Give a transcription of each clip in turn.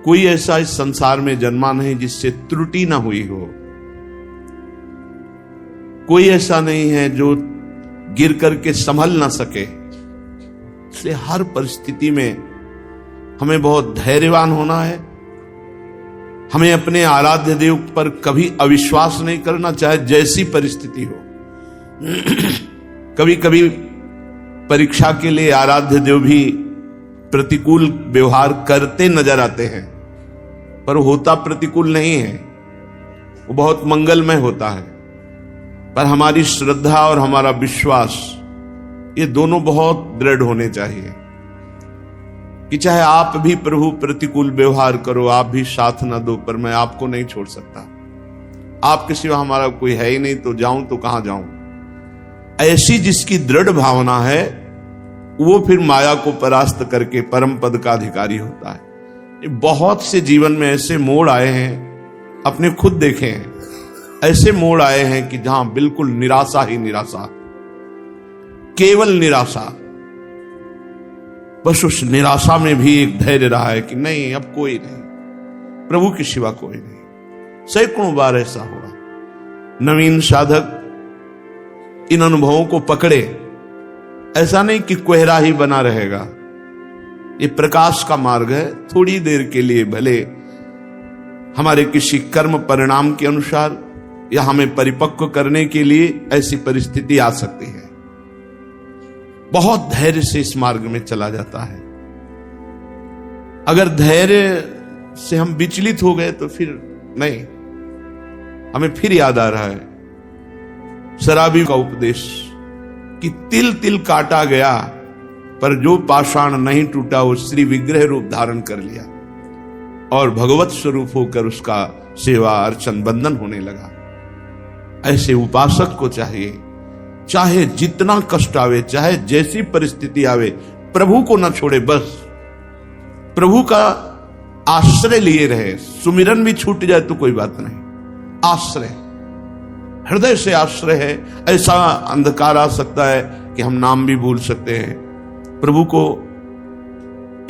कोई ऐसा इस संसार में जन्मा नहीं जिससे त्रुटि ना हुई हो। कोई ऐसा नहीं है जो गिर करके संभल ना सके। इसलिए हर परिस्थिति में हमें बहुत धैर्यवान होना है। हमें अपने आराध्य देव पर कभी अविश्वास नहीं करना, चाहे जैसी परिस्थिति हो। कभी कभी परीक्षा के लिए आराध्य देव भी प्रतिकूल व्यवहार करते नजर आते हैं, पर होता प्रतिकूल नहीं है, वो बहुत मंगलमय होता है। पर हमारी श्रद्धा और हमारा विश्वास, ये दोनों बहुत दृढ़ होने चाहिए कि चाहे आप भी प्रभु प्रतिकूल व्यवहार करो, आप भी साथ ना दो, पर मैं आपको नहीं छोड़ सकता। आपके सिवा हमारा कोई है ही नहीं, तो जाऊं तो कहां जाऊं। ऐसी जिसकी दृढ़ भावना है, वो फिर माया को परास्त करके परम पद का अधिकारी होता है। बहुत से जीवन में ऐसे मोड़ आए हैं, अपने खुद देखे हैं, ऐसे मोड़ आए हैं कि जहां बिल्कुल निराशा ही निराशा, केवल निराशा। बस उस निराशा में भी एक धैर्य रहा है कि नहीं, अब कोई नहीं, प्रभु के सिवा कोई नहीं। सैकड़ों बार ऐसा हुआ। नवीन साधक इन अनुभवों को पकड़े, ऐसा नहीं कि कोहरा ही बना रहेगा। ये प्रकाश का मार्ग है। थोड़ी देर के लिए भले हमारे किसी कर्म परिणाम के अनुसार या हमें परिपक्व करने के लिए ऐसी परिस्थिति आ सकती है। बहुत धैर्य से इस मार्ग में चला जाता है। अगर धैर्य से हम विचलित हो गए तो फिर नहीं। हमें फिर याद आ रहा है शराबी का उपदेश कि तिल तिल काटा गया, पर जो पाषाण नहीं टूटा वो श्री विग्रह रूप धारण कर लिया और भगवत स्वरूप होकर उसका सेवा अर्चन बंधन होने लगा। ऐसे उपासक को चाहिए, चाहे जितना कष्ट आवे, चाहे जैसी परिस्थिति आवे, प्रभु को न छोड़े। बस प्रभु का आश्रय लिए रहे। सुमिरन भी छूट जाए तो कोई बात नहीं, आश्रय, हृदय से आश्रय है। ऐसा अंधकार आ सकता है कि हम नाम भी भूल सकते हैं, प्रभु को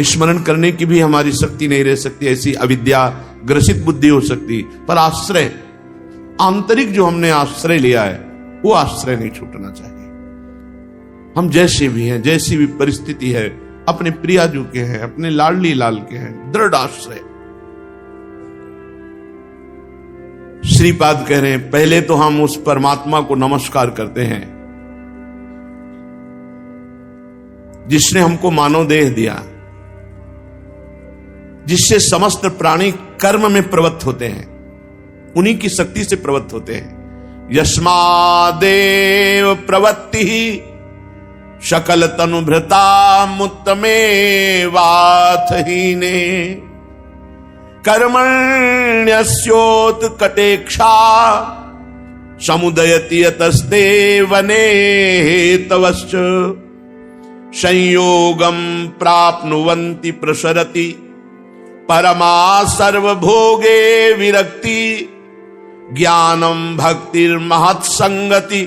स्मरण करने की भी हमारी शक्ति नहीं रह सकती, ऐसी अविद्या ग्रसित बुद्धि हो सकती। पर आश्रय, आंतरिक जो हमने आश्रय लिया है, वो आश्रय नहीं छूटना चाहिए। हम जैसे भी हैं, जैसी भी परिस्थिति है, अपने प्रियाजू के हैं, अपने लाडली लाल के हैं, दृढ़ आश्रय। श्रीपाद कह रहे हैं, पहले तो हम उस परमात्मा को नमस्कार करते हैं जिसने हमको मानव देह दिया, जिससे समस्त प्राणी कर्म में प्रवृत्त होते हैं, उन्हीं की शक्ति से प्रवृत्त होते हैं। यस्मादेव प्रवृत्ति सकल तनुभृता मुत्तमे वाथहीने कर्मण्यस्योत्कटेक्षा समुदयति यतस्ते वने हेतवश्च संयोगम प्राप्नुवन्ति प्रसरति परमा सर्वभोगे विरक्ति ज्ञानम भक्तिर्महत्संगति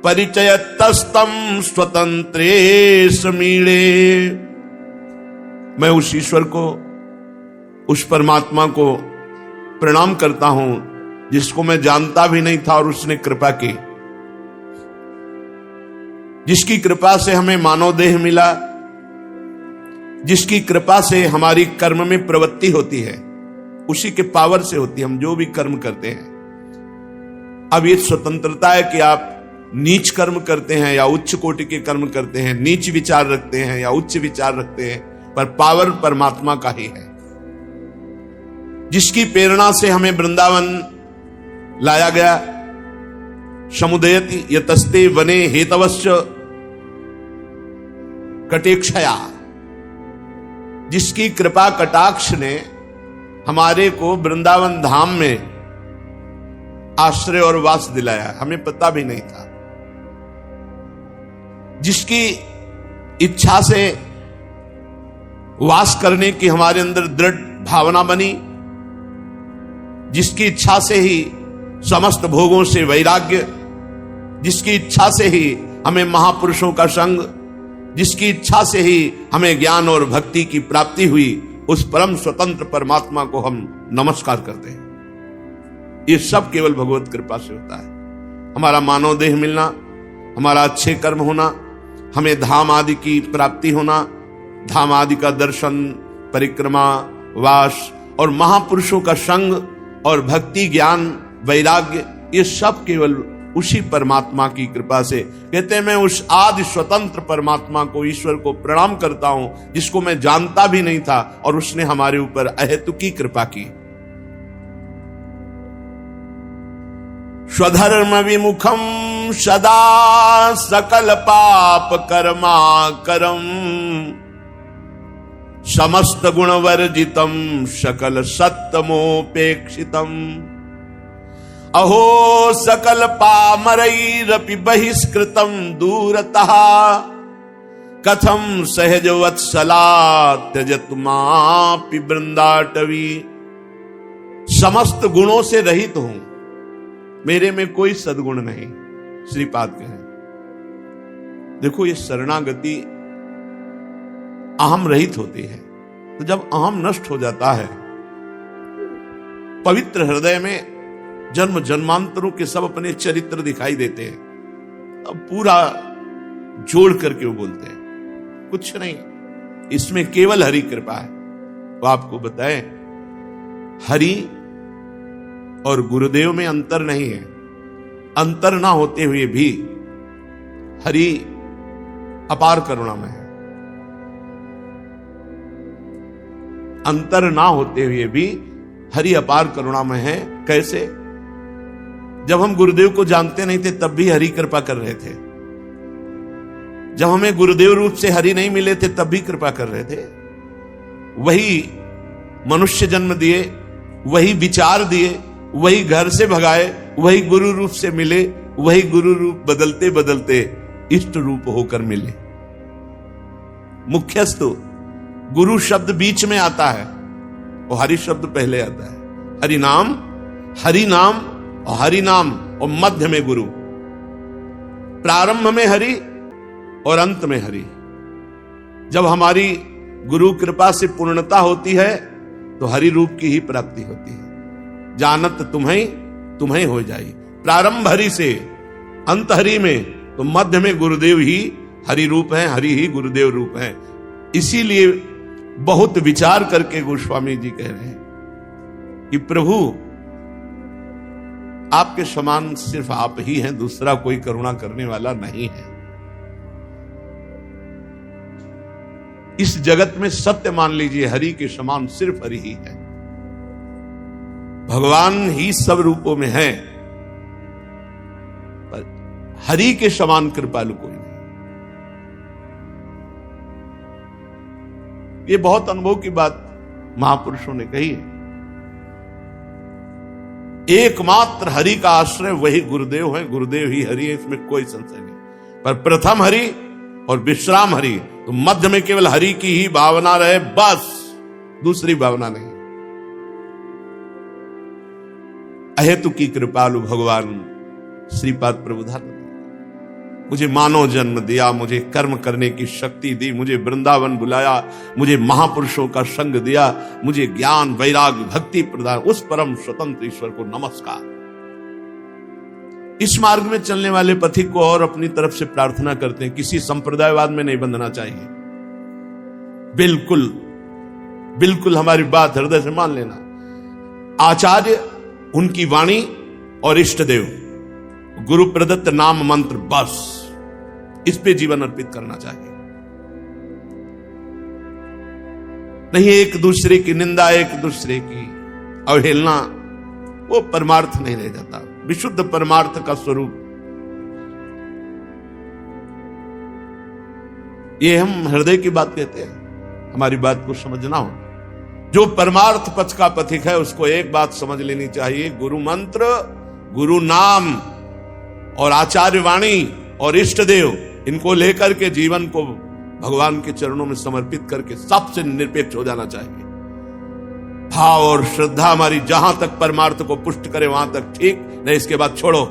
परिचयतस्तम स्वतंत्रे समीले। मैं उस ईश्वर को, उस परमात्मा को प्रणाम करता हूं जिसको मैं जानता भी नहीं था और उसने कृपा की, जिसकी कृपा से हमें मानव देह मिला, जिसकी कृपा से हमारी कर्म में प्रवृत्ति होती है, उसी के पावर से होती है हम जो भी कर्म करते हैं। अब ये स्वतंत्रता है कि आप नीच कर्म करते हैं या उच्च कोटि के कर्म करते हैं, नीच विचार रखते हैं या उच्च विचार रखते हैं, पर पावर परमात्मा का ही है। जिसकी प्रेरणा से हमें वृंदावन लाया गया, समुदयति यतस्ते वने हेतवश्च कटेक्षया, जिसकी कृपा कटाक्ष ने हमारे को वृंदावन धाम में आश्रय और वास दिलाया, हमें पता भी नहीं था। जिसकी इच्छा से वास करने की हमारे अंदर दृढ़ भावना बनी, जिसकी इच्छा से ही समस्त भोगों से वैराग्य, जिसकी इच्छा से ही हमें महापुरुषों का संग, जिसकी इच्छा से ही हमें ज्ञान और भक्ति की प्राप्ति हुई, उस परम स्वतंत्र परमात्मा को हम नमस्कार करते हैं। ये सब केवल भगवत कृपा से होता है। हमारा मानव देह मिलना, हमारा अच्छे कर्म होना, हमें धाम आदि की प्राप्ति होना, धाम आदि का दर्शन, परिक्रमा, वास और महापुरुषों का संग और भक्ति, ज्ञान, वैराग्य, ये सब केवल उसी परमात्मा की कृपा से। कहते हैं मैं उस आदि स्वतंत्र परमात्मा को, ईश्वर को प्रणाम करता हूं, जिसको मैं जानता भी नहीं था और उसने हमारे ऊपर अहेतुकी कृपा की। स्वधर्म विमुखम सदा सकल पाप कर्मा करम समस्त गुण वर्जितम सकल सत्तमोपेक्षितम अहो सकल पामरैरपि बहिष्कृतम दूरतः कथम सहज वत्सला त्यजत मापि वृंदाटवी। समस्त गुणों से रहित हूं, मेरे में कोई सद्गुण नहीं, श्रीपाद कहें। देखो ये शरणागति अहम रहित होती है। तो जब अहम नष्ट हो जाता है, पवित्र हृदय में जन्म जन्मांतरों के सब अपने चरित्र दिखाई देते हैं। अब पूरा जोड़ करके वो बोलते हैं, कुछ नहीं, इसमें केवल हरि कृपा है। वो आपको बताएं, हरि और गुरुदेव में अंतर नहीं है। अंतर ना होते हुए भी हरि अपार करुणामय है। अंतर ना होते हुए भी हरि अपार करुणामय है। कैसे? जब हम गुरुदेव को जानते नहीं थे तब भी हरि कृपा कर रहे थे। जब हमें गुरुदेव रूप से हरि नहीं मिले थे तब भी कृपा कर रहे थे। वही मनुष्य जन्म दिए, वही विचार दिए, वही घर से भगाए, वही गुरु रूप से मिले, वही गुरु रूप बदलते बदलते इष्ट रूप होकर मिले। मुख्यस्तु गुरु शब्द बीच में आता है और हरि शब्द पहले आता है। हरि नाम और हरि नाम और मध्य में गुरु, प्रारंभ में हरि और अंत में हरि। जब हमारी गुरु कृपा से पूर्णता होती है तो हरि रूप की ही प्राप्ति होती है। जानत तुम्हें हो जाई। प्रारंभ हरि से, अंत हरि में, तो मध्य में गुरुदेव ही हरि रूप है, हरि ही गुरुदेव रूप है। इसीलिए बहुत विचार करके गोस्वामी जी कह रहे हैं कि प्रभु आपके समान सिर्फ आप ही हैं, दूसरा कोई करुणा करने वाला नहीं है। इस जगत में सत्य मान लीजिए, हरि के समान सिर्फ हरि ही है। भगवान ही सब रूपों में है, पर हरि के समान कृपालु कोई नहीं। ये बहुत अनुभव की बात महापुरुषों ने कही है। एकमात्र हरि का आश्रय वही गुरुदेव है, गुरुदेव ही हरि है, इसमें कोई संशय नहीं। पर प्रथम हरि और विश्राम हरि, तो मध्य में केवल हरि की ही भावना रहे, बस, दूसरी भावना नहीं। अहेतु की कृपालु भगवान श्रीपाद प्रभुधान, मुझे मानव जन्म दिया, मुझे कर्म करने की शक्ति दी, मुझे वृंदावन बुलाया, मुझे महापुरुषों का संग दिया, मुझे ज्ञान, वैराग्य, भक्ति प्रदान, उस परम स्वतंत्र ईश्वर को नमस्कार। इस मार्ग में चलने वाले पथिक को और अपनी तरफ से प्रार्थना करते हैं, किसी संप्रदायवाद में नहीं बंधना चाहिए। बिल्कुल बिल्कुल हमारी बात हृदय से मान लेना। आचार्य, उनकी वाणी और इष्ट देव, गुरु प्रदत्त नाम मंत्र, बस इस पे जीवन अर्पित करना चाहिए। नहीं एक दूसरे की निंदा, एक दूसरे की अवहेलना, वो परमार्थ नहीं रह जाता। विशुद्ध परमार्थ का स्वरूप ये हम हृदय की बात कहते हैं। हमारी बात को समझना हो, जो परमार्थ पथ का पथिक है उसको एक बात समझ लेनी चाहिए, गुरु मंत्र, गुरु नाम और आचार्य वाणी और इष्ट देव, इनको लेकर के जीवन को भगवान के चरणों में समर्पित करके सबसे निरपेक्ष हो जाना चाहिए। भाव और श्रद्धा हमारी जहां तक परमार्थ को पुष्ट करे वहां तक ठीक, नहीं इसके बाद छोड़ो।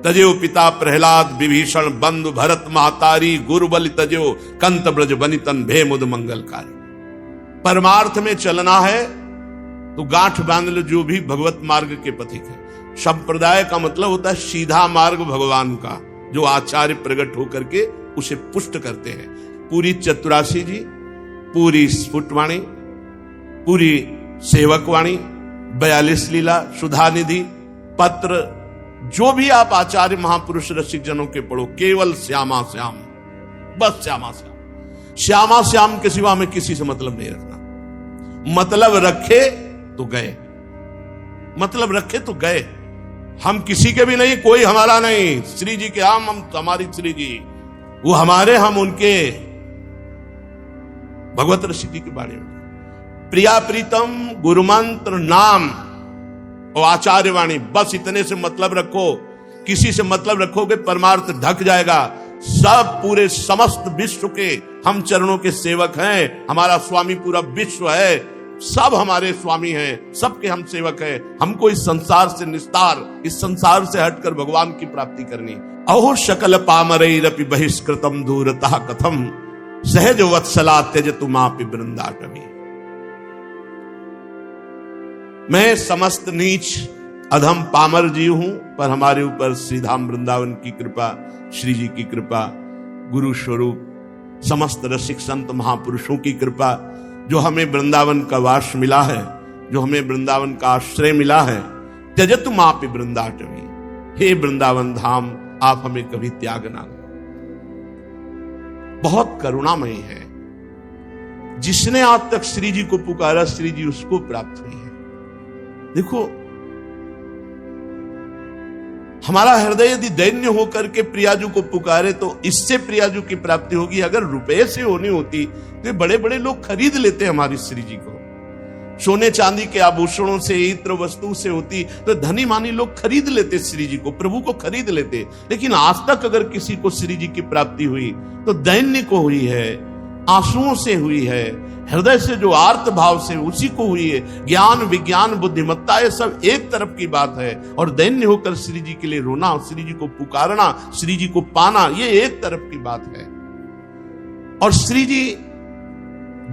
तजो पिता प्रहलाद विभीषण बंधु भरत महतारी, गुरु बलि तजो कंत ब्रज बनितन भे मुद मंगलकारी। परमार्थ में चलना है तो गांठ बांध लो जो भी भगवत मार्ग के पथिक है। संप्रदाय का मतलब होता है सीधा मार्ग भगवान का, जो आचार्य प्रकट होकर के उसे पुष्ट करते हैं। पूरी चतुरासी जी, पूरी स्फुटवाणी, पूरी सेवकवाणी, 42 लीला, सुधानिधि, पत्र, जो भी आप आचार्य महापुरुष रसिक जनों के पढ़ो, केवल श्यामा श्याम, बस श्यामा श्याम। श्यामा श्याम के सिवा में किसी से मतलब नहीं रखना। मतलब रखे तो गए, मतलब रखे तो गए। हम किसी के भी नहीं, कोई हमारा नहीं। श्री जी के हम हमारी श्री जी, वो हमारे, हम उनके। भगवत रसिक जी के बारे में प्रिया प्रीतम गुरुमंत्र नाम और आचार्य वाणी, बस इतने से मतलब रखो। किसी से मतलब रखोगे परमार्थ ढक जाएगा। सब पूरे समस्त विश्व के हम चरणों के सेवक हैं। हमारा स्वामी पूरा विश्व है, सब हमारे स्वामी हैं, सबके हम सेवक हैं। हमको इस संसार से निस्तार, इस संसार से हटकर भगवान की प्राप्ति करनी। अहो शकल पामरैरपि बहिष्कृतम दूरतः कथम सहज वत्सला त्यजतु मापि वृंदाटवी। मैं समस्त नीच अधम पामर जीव हूं, पर हमारे ऊपर श्रीधाम वृंदावन की कृपा, श्री जी की कृपा, गुरु स्वरूप समस्त रसिक संत महापुरुषों की कृपा, जो हमें वृंदावन का वास मिला है, जो हमें वृंदावन का आश्रय मिला है। त्यजतु मापि वृंदाटवी, हे वृंदावन धाम आप हमें कभी त्याग ना। बहुत करुणामयी है। जिसने आज तक श्री जी को पुकारा, श्री जी उसको प्राप्त हुई है। देखो, हमारा हृदय यदि दैन्य होकर के प्रियाजू को पुकारे तो इससे प्रियाजू की प्राप्ति होगी। अगर रुपए से होनी होती तो बड़े बड़े लोग खरीद लेते हमारी श्री जी को। सोने चांदी के आभूषणों से, इत्र वस्तु से होती तो धनी मानी लोग खरीद लेते श्री जी को, प्रभु को खरीद लेते। लेकिन आज तक अगर किसी को श्री जी की प्राप्ति हुई तो दैन्य को हुई है, आंसुओं से हुई है, हृदय से जो आर्त भाव से उसी को हुई है। ज्ञान विज्ञान बुद्धिमत्ता ये सब एक तरफ की बात है, और दैन्य होकर श्री जी के लिए रोना, श्री जी को पुकारना, श्री जी को पाना, ये एक तरफ की बात है। और श्री जी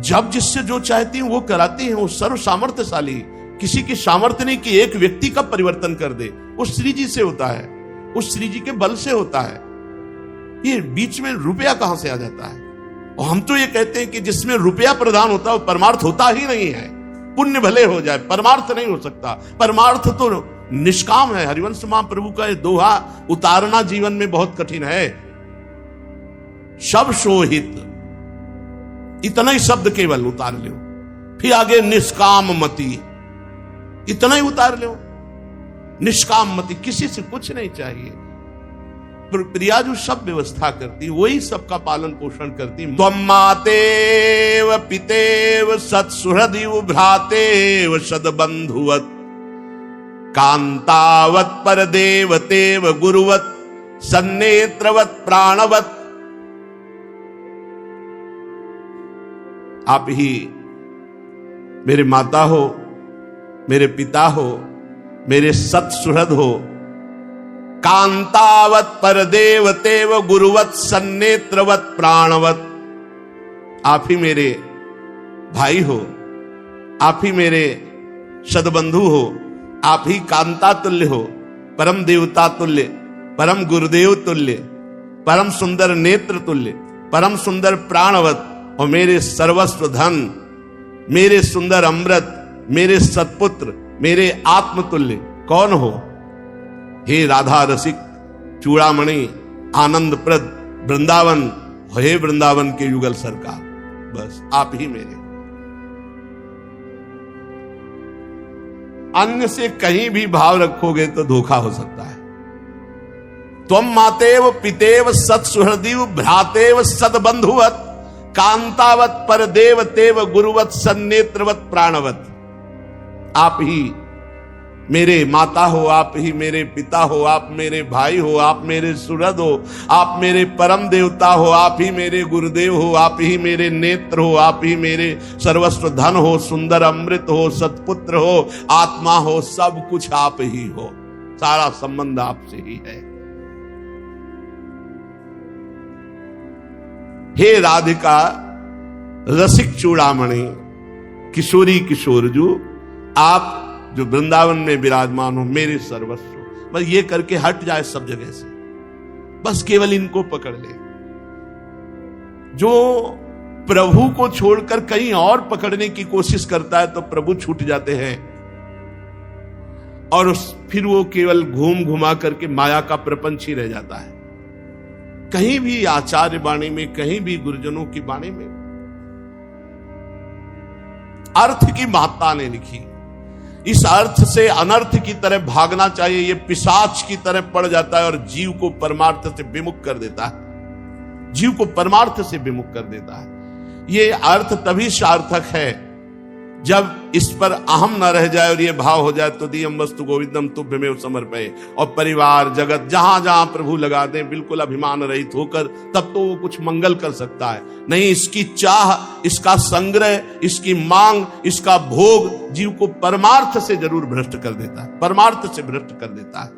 जब जिससे जो चाहती हैं वो कराती हैं। वो सर्व सामर्थ्यशाली, किसी की सामर्थ्य नहीं कि एक व्यक्ति का परिवर्तन कर दे। वो श्री जी से होता है, उस श्री जी के बल से होता है। ये बीच में रुपया कहां से आ जाता है? और हम तो ये कहते हैं कि जिसमें रुपया प्रदान होता है वो परमार्थ होता ही नहीं है। पुण्य भले हो जाए, परमार्थ नहीं हो सकता। परमार्थ तो निष्काम है। हरिवंश महाप्रभु का ये दोहा उतारना जीवन में बहुत कठिन है। सब सोहित, इतना ही शब्द केवल उतार लो, फिर आगे निष्काम मति, इतना ही उतार लो। निष्काम मति, किसी से कुछ नहीं चाहिए। प्रियाजू सब व्यवस्था करती, वही सबका पालन पोषण करती। त्वं मातेव पितेव सत्सुहृदिव भ्रातेव सद्बंधुवत् कांतावत् परदेवतेव गुरुवत् सन्नेत्रवत् प्राणवत्। आप ही मेरे माता हो, मेरे पिता हो, मेरे सत्सुहृद हो। कांतावत परदेवतेव गुरुवत सन्नेत्रवत प्राणवत। आप ही मेरे भाई हो, आप ही मेरे सद्बंधु हो, आप ही कांता तुल्य हो, परम देवता तुल्य, परम गुरुदेव तुल्य, परम सुंदर नेत्र तुल्य, परम सुंदर प्राणवत, और मेरे सर्वस्व धन, मेरे सुंदर अमृत, मेरे सत्पुत्र, मेरे आत्मतुल्य कौन हो? हे राधा रसिक, चूड़ामणि, आनंद प्रद, वृंदावन, हे वृंदावन के युगल सरकार, बस आप ही मेरे। अन्य से कहीं भी भाव रखोगे तो धोखा हो सकता है। त्वं मातेव पितेव सत्सुहृदिव भ्रातेव सद्बंधुवत् कांतावत परदेव तेव गुरुवत सन्नेत्रवत प्राणवत। आप ही मेरे माता हो, आप ही मेरे पिता हो, आप मेरे भाई हो, आप मेरे सुहृद हो, आप मेरे परम देवता हो, आप ही मेरे गुरुदेव हो, आप ही मेरे नेत्र हो, आप ही मेरे सर्वस्व धन हो, सुंदर अमृत हो, सत्पुत्र हो, आत्मा हो, सब कुछ आप ही हो। सारा संबंध आपसे ही है। हे राधिका रसिक चूड़ामणि, किशोरी किशोर जो आप जो वृंदावन में विराजमान हो, मेरे सर्वस्व हो। बस ये करके हट जाए सब जगह से, बस केवल इनको पकड़ ले। जो प्रभु को छोड़कर कहीं और पकड़ने की कोशिश करता है तो प्रभु छूट जाते हैं और फिर वो केवल घूम घुमा करके माया का प्रपंच ही रह जाता है। कहीं भी आचार्य वाणी में, कहीं भी गुरुजनों की वाणी में अर्थ की महत्ता ने लिखी। इस अर्थ से अनर्थ की तरह भागना चाहिए, ये पिशाच की तरह पड़ जाता है और जीव को परमार्थ से विमुख कर देता है, जीव को परमार्थ से विमुख कर देता है। ये अर्थ तभी सार्थक है जब इस पर अहम न रह जाए और ये भाव हो जाए, तो दियम वस्तु गोविंदम तुभ्यमेव समर्पये। और परिवार जगत जहां जहां प्रभु लगा दें बिल्कुल अभिमान रहित होकर, तब तो वो कुछ मंगल कर सकता है। नहीं, इसकी चाह, इसका संग्रह, इसकी मांग, इसका भोग जीव को परमार्थ से जरूर भ्रष्ट कर देता है, परमार्थ से भ्रष्ट कर देता है।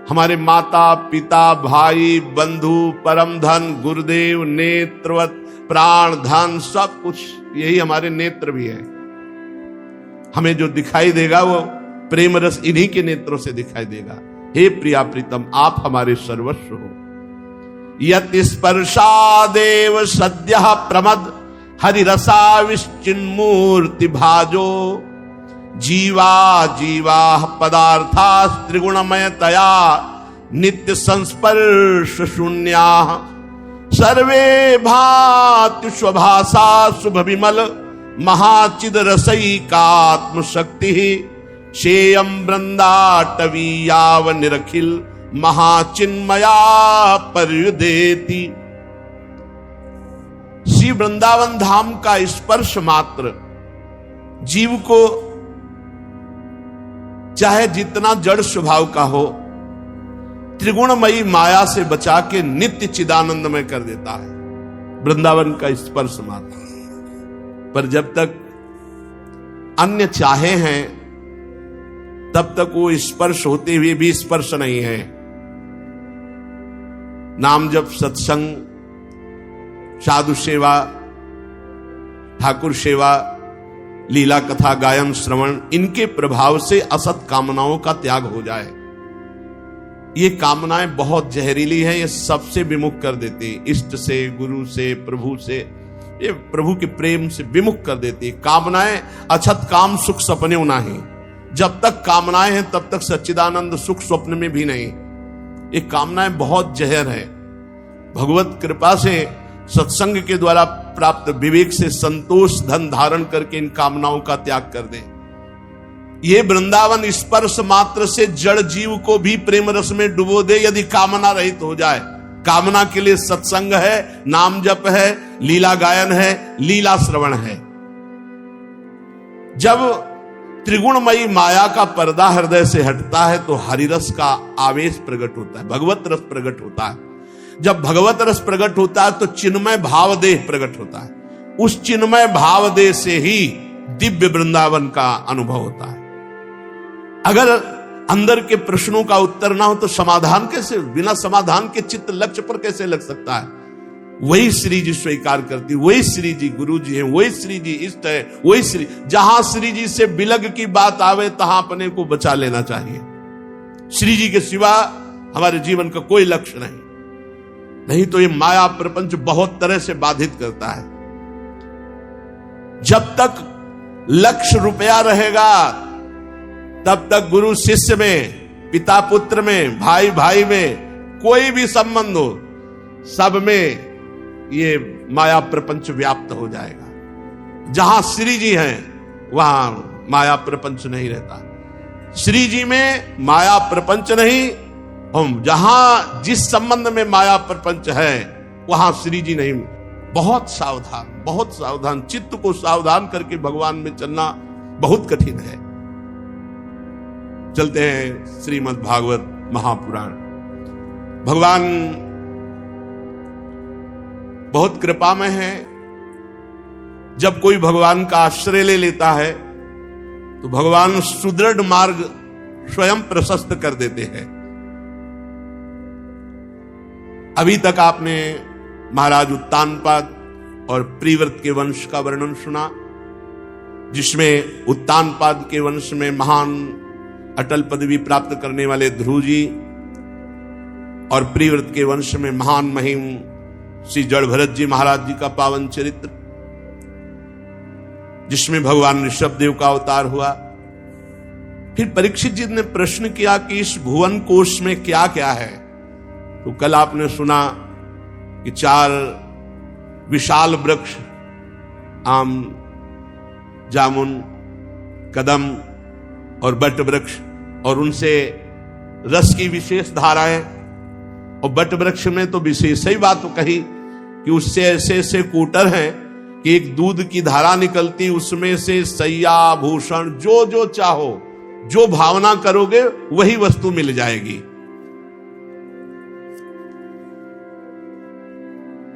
हमारे माता पिता भाई बंधु परम धन गुरुदेव नेत्रवत प्राण धन सब कुछ, यही हमारे नेत्र भी है। हमें जो दिखाई देगा वो प्रेम रस इन्हीं के नेत्रों से दिखाई देगा। हे प्रिया प्रीतम, आप हमारे सर्वस्व हो। यत स्पर्शादेव सद्यः प्रमद हरिरसाविश्चिन्मूर्ति भाजो जीवा जीवा पदार्था त्रिगुणमयतया नित्य संस्पर्श शून्या सर्वे भाति स्वभाषा शुभ विमल महाचिद रसैकात्म शक्ति शेयम वृंदाटवी याव निरखिल महाचिन्मया पर्युदेति। श्री वृंदावन धाम का स्पर्श मात्र जीव को चाहे जितना जड़ स्वभाव का हो, त्रिगुणमयी माया से बचा के नित्य चिदानंदमय कर देता है। वृंदावन का स्पर्श मात्र। पर जब तक अन्य चाहे हैं तब तक वो स्पर्श होते हुए भी स्पर्श नहीं है। नाम जप, सत्संग, साधु सेवा, ठाकुर सेवा, लीला कथा गायन श्रवण, इनके प्रभाव से असत कामनाओं का त्याग हो जाए। ये कामनाएं बहुत जहरीली हैं, ये सबसे विमुख कर देती, इष्ट से, गुरु से, प्रभु से, ये प्रभु के प्रेम से विमुख कर देती। कामनाएं अछत काम सुख सपने नहीं। जब तक कामनाएं हैं तब तक सच्चिदानंद सुख स्वप्न में भी नहीं। ये कामनाएं बहुत जहर है। भगवत कृपा से सत्संग के द्वारा प्राप्त विवेक से संतोष धन धारण करके इन कामनाओं का त्याग कर दें। ये वृंदावन स्पर्श मात्र से जड़ जीव को भी प्रेम रस में डुबो दे यदि कामना रहित हो जाए। कामना के लिए सत्संग है, नाम जप है, लीला गायन है, लीला श्रवण है। जब त्रिगुणमयी माया का पर्दा हृदय से हटता है तो हरिरस का आवेश प्रकट होता है, भगवत रस प्रकट होता है। जब भगवत रस प्रकट होता है तो चिन्मय भाव देह प्रकट होता है। उस चिन्मय भाव देह से ही दिव्य वृंदावन का अनुभव होता है। अगर अंदर के प्रश्नों का उत्तर ना हो तो समाधान कैसे, बिना समाधान के चित्त लक्ष्य पर कैसे लग सकता है? वही श्री जी स्वीकार करती, वही श्री जी गुरु जी हैं, वही श्री जी इष्ट है, वही श्री। जहां श्री जी से बिलग की बात आवे तहां अपने को बचा लेना चाहिए। श्री जी के सिवा हमारे जीवन का कोई लक्ष्य नहीं तो ये माया प्रपंच बहुत तरह से बाधित करता है। जब तक लक्ष्य रुपया रहेगा तब तक गुरु शिष्य में, पिता पुत्र में, भाई भाई में, कोई भी संबंध हो, सब में ये माया प्रपंच व्याप्त हो जाएगा। जहां श्री जी हैं वहां माया प्रपंच नहीं रहता। श्री जी में माया प्रपंच नहीं, हम जहां जिस संबंध में माया प्रपंच है वहां श्री जी नहीं। बहुत सावधान चित्त को सावधान करके भगवान में चलना बहुत कठिन है। चलते हैं श्रीमद् भागवत महापुराण। भगवान बहुत कृपामय है। जब कोई भगवान का आश्रय ले लेता है तो भगवान सुदृढ़ मार्ग स्वयं प्रशस्त कर देते हैं। अभी तक आपने महाराज उत्तानपाद, और प्रिव्रत के वंश का वर्णन सुना, जिसमें उत्तानपाद के वंश में महान अटल पदवी प्राप्त करने वाले ध्रुव जी और प्रिव्रत के वंश में महान महिम श्री जड़भरत जी महाराज जी का पावन चरित्र, जिसमें भगवान ऋषभ देव का अवतार हुआ। फिर परीक्षित जी ने प्रश्न किया कि इस भुवन कोश में क्या क्या है। तो कल आपने सुना कि 4 विशाल वृक्ष, आम, जामुन, कदम और बट वृक्ष, और उनसे रस की विशेष धाराएं, और बट वृक्ष में तो विशेष ही बात कही कि उससे ऐसे ऐसे कूटर हैं कि एक दूध की धारा निकलती, उसमें से सैया भूषण जो जो चाहो, जो भावना करोगे वही वस्तु मिल जाएगी।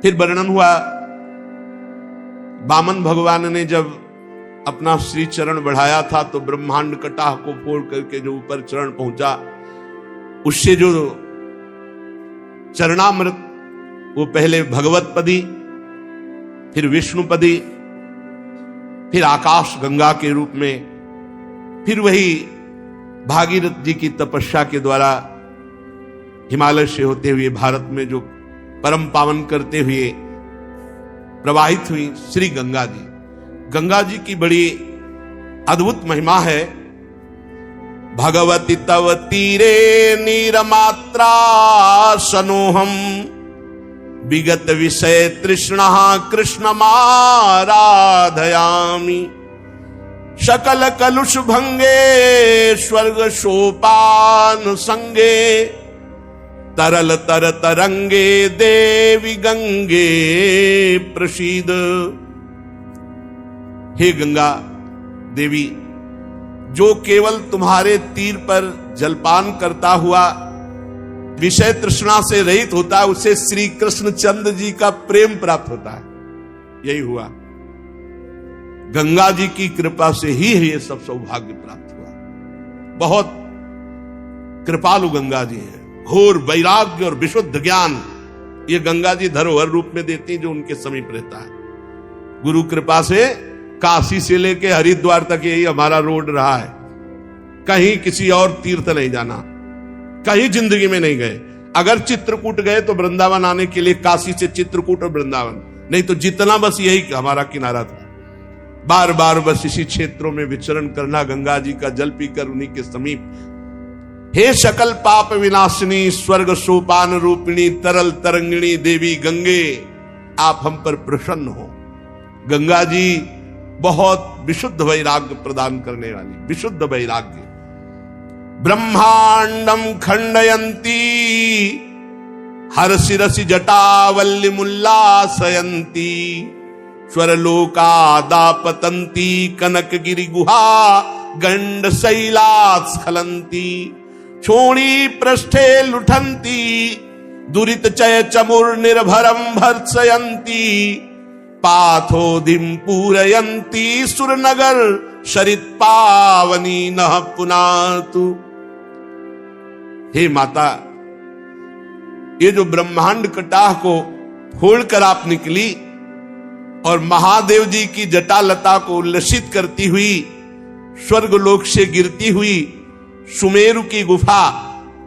फिर वर्णन हुआ वामन भगवान ने जब अपना श्री चरण बढ़ाया था तो ब्रह्मांड कटाह को फोड़ करके जो ऊपर चरण पहुंचा, उससे जो चरणामृत, वो पहले भगवत पदी, फिर विष्णुपदी, फिर आकाश गंगा के रूप में, फिर वही भागीरथ जी की तपस्या के द्वारा हिमालय से होते हुए भारत में जो परम पावन करते हुए प्रवाहित हुई श्री गंगा जी। गंगा जी की बड़ी अद्भुत महिमा है। भगवती तव तीरे नीरमात्रा सनोहम विगत विषय तृष्णा कृष्ण माराधयामि सकल कलुष भंगे स्वर्ग सोपान संगे तरल तर तरंगे देवी गंगे प्रसीद। हे गंगा देवी, जो केवल तुम्हारे तीर पर जलपान करता हुआ विषय तृष्णा से रहित होता है, उसे श्री कृष्ण चंद्र जी का प्रेम प्राप्त होता है। यही हुआ, गंगा जी की कृपा से ही ये सब सौभाग्य प्राप्त हुआ। बहुत कृपालु गंगा जी हैं। घोर वैराग्य और विशुद्ध ज्ञान ये गंगा जी धरोहर रूप में देती हैं जो उनके समीप रहता है। गुरु कृपा से काशी से लेके हरिद्वार तक यही हमारा रोड रहा है। कहीं किसी और तीर्थ नहीं जाना, कहीं जिंदगी में नहीं गए। अगर चित्रकूट गए तो वृंदावन आने के लिए काशी से चित्रकूट और वृंदावन, नहीं तो जितना बस यही हमारा किनारा था। बार बार बस इसी क्षेत्रों में विचरण करना, गंगा जी का जल पीकर उन्हीं के समीप। हे सकल पाप विनाशिनी स्वर्ग सोपान रूपिणी तरल तरंगिणी देवी गंगे, आप हम पर प्रसन्न हो। गंगा जी बहुत विशुद्ध वैराग्य प्रदान करने वाली, विशुद्ध वैराग्य। ब्रह्मांडम खंडयंती हर शिरसि जटावल्ली मुल्लासयंती स्वरलोकादापतंती कनकगिरि गुहा गंड शैलास्खलंती छोणी पृष्ठे लुठंती दुरित चय चमुर निर्भरम भर्त्सयंती पाथोधिम पूरयंती सुरनगर शरित पावनी नः पुनातु। हे माता, ये जो ब्रह्मांड कटाह को फोड़कर आप निकली और महादेव जी की जटालता को उल्लसित करती हुई स्वर्गलोक से गिरती हुई सुमेरु की गुफा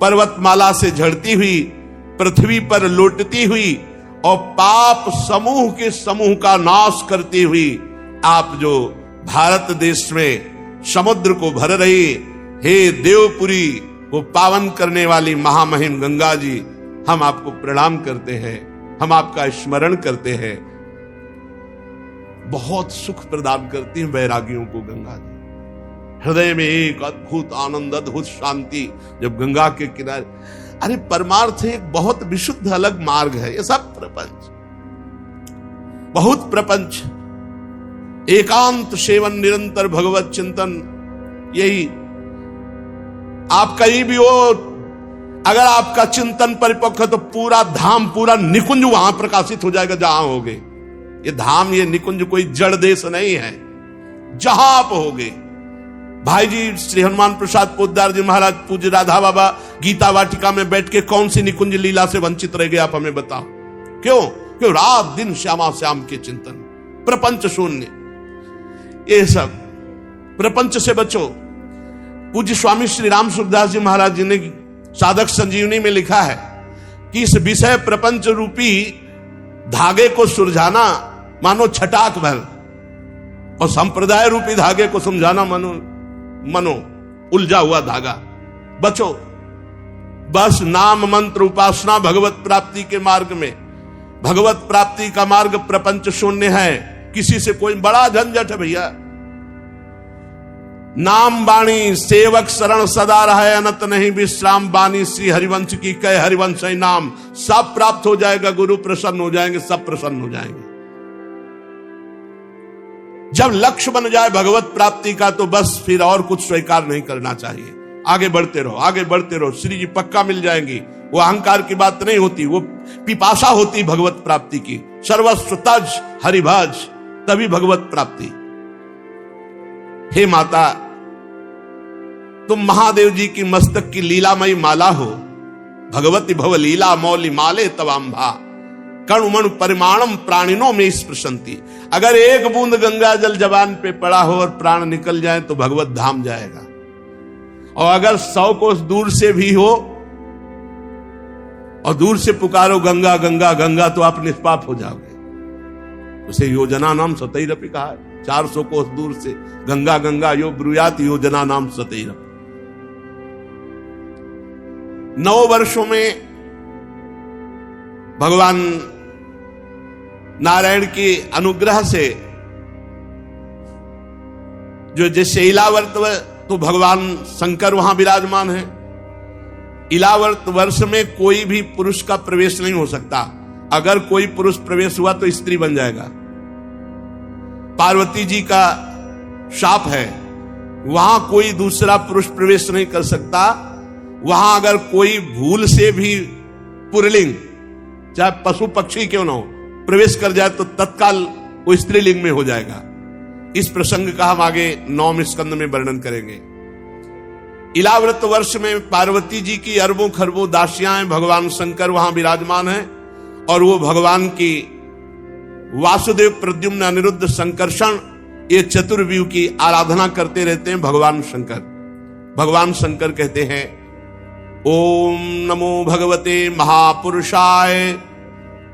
पर्वतमाला से झड़ती हुई पृथ्वी पर लौटती हुई और पाप समूह के समूह का नाश करती हुई आप जो भारत देश में समुद्र को भर रही हे देवपुरी को पावन करने वाली महामहिम गंगा जी, हम आपको प्रणाम करते हैं, हम आपका स्मरण करते हैं। बहुत सुख प्रदान करती हैं वैरागियों को गंगा जी। हृदय में एक अद्भुत आनंद, अद्भुत शांति जब गंगा के किनारे। अरे परमार्थ एक बहुत विशुद्ध अलग मार्ग है। ये सब प्रपंच, बहुत प्रपंच, एकांत सेवन, निरंतर भगवत चिंतन, यही आप कहीं भी हो, अगर आपका चिंतन परिपक्व है तो पूरा धाम, पूरा निकुंज वहां प्रकाशित हो जाएगा जहां होगे। ये धाम, ये निकुंज कोई जड़ देश नहीं है, जहां आप होगे। भाई जी श्री हनुमान प्रसाद पोद्दार जी महाराज पूज्य राधा बाबा गीता वाटिका में बैठ के कौन सी निकुंज लीला से वंचित रह गए, आप हमें बताओ। क्यों? क्यों रात दिन श्यामा श्याम के चिंतन, प्रपंच शून्य, ये सब प्रपंच से बचो। पूज्य स्वामी श्री राम सुखदास जी महाराज जी ने साधक संजीवनी में लिखा है कि इस विषय प्रपंच रूपी धागे को सुलझाना मानो छटाक भर, और संप्रदाय रूपी धागे को समझाना मनो उलझा हुआ धागा। बचो, बस नाम मंत्र उपासना भगवत प्राप्ति के मार्ग में। भगवत प्राप्ति का मार्ग प्रपंच शून्य है, किसी से कोई बड़ा झंझट है भैया। नाम बाणी सेवक शरण सदा रहे, अनंत नहीं विश्राम बानी श्री हरिवंश की कह हरिवंश नाम। सब प्राप्त हो जाएगा, गुरु प्रसन्न हो जाएंगे, सब प्रसन्न हो जाएंगे। जब लक्ष्य बन जाए भगवत प्राप्ति का तो बस फिर और कुछ स्वीकार नहीं करना चाहिए। आगे बढ़ते रहो, आगे बढ़ते रहो, श्री जी पक्का मिल जाएंगी। वो अहंकार की बात नहीं होती, वो पिपासा होती भगवत प्राप्ति की। सर्वस्व तज हरिभज, तभी भगवत प्राप्ति। हे माता, तुम महादेव जी की मस्तक की लीलामयी माला हो। भगवती भव लीला मौली माले तवाम्भा, कणुमण परिमाणम प्राणिनों में स्पृशंति। अगर एक बूंद गंगा जल जबान पे पड़ा हो और प्राण निकल जाए तो भगवत धाम जाएगा, और अगर 100 कोस दूर से भी हो और दूर से पुकारो गंगा गंगा गंगा तो आप निष्पाप हो जाओगे। उसे योजना नाम सतैरपि कहा है। 400 कोस दूर से गंगा गंगा यो ब्रूयात योजना नाम सतैरपि। 9 वर्षों में भगवान नारायण के अनुग्रह से जो जैसे इलावर्त तो भगवान शंकर वहां विराजमान है। इलावर्त वर्ष में कोई भी पुरुष का प्रवेश नहीं हो सकता। अगर कोई पुरुष प्रवेश हुआ तो स्त्री बन जाएगा। पार्वती जी का शाप है, वहां कोई दूसरा पुरुष प्रवेश नहीं कर सकता। वहां अगर कोई भूल से भी पुरलिंग, चाहे पशु पक्षी क्यों ना हो, प्रवेश कर जाए तो तत्काल वो स्त्रीलिंग में हो जाएगा। इस प्रसंग का हम आगे 9वें स्कंद में वर्णन करेंगे। इलाव्रत वर्ष में पार्वती जी की अरबों खरबों दासियां, भगवान शंकर वहां विराजमान हैं, और वो भगवान की वासुदेव प्रद्युम्न अनिरुद्ध संकर्षण ये चतुर्व्यूह की आराधना करते रहते हैं भगवान शंकर। भगवान शंकर कहते हैं ओम नमो भगवते महापुरुषाय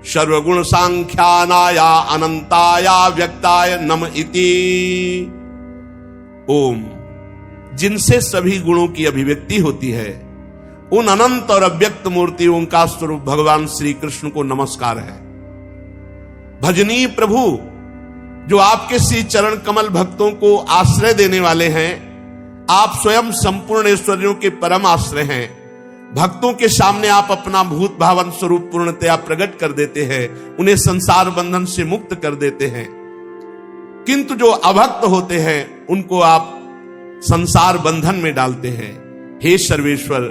सर्वगुण सांख्यानाया अनंताया व्यक्ताय नम इति। ओम, जिनसे सभी गुणों की अभिव्यक्ति होती है, उन अनंत और अव्यक्त मूर्ति ओंकार स्वरूप भगवान श्री कृष्ण को नमस्कार है। भजनीय प्रभु जो आपके श्री चरण कमल भक्तों को आश्रय देने वाले हैं, आप स्वयं संपूर्ण ऐश्वर्यों के परम आश्रय हैं। भक्तों के सामने आप अपना भूत भावन स्वरूप पूर्णतया प्रकट कर देते हैं, उन्हें संसार बंधन से मुक्त कर देते हैं। किंतु जो अभक्त होते हैं उनको आप संसार बंधन में डालते हैं। हे सर्वेश्वर,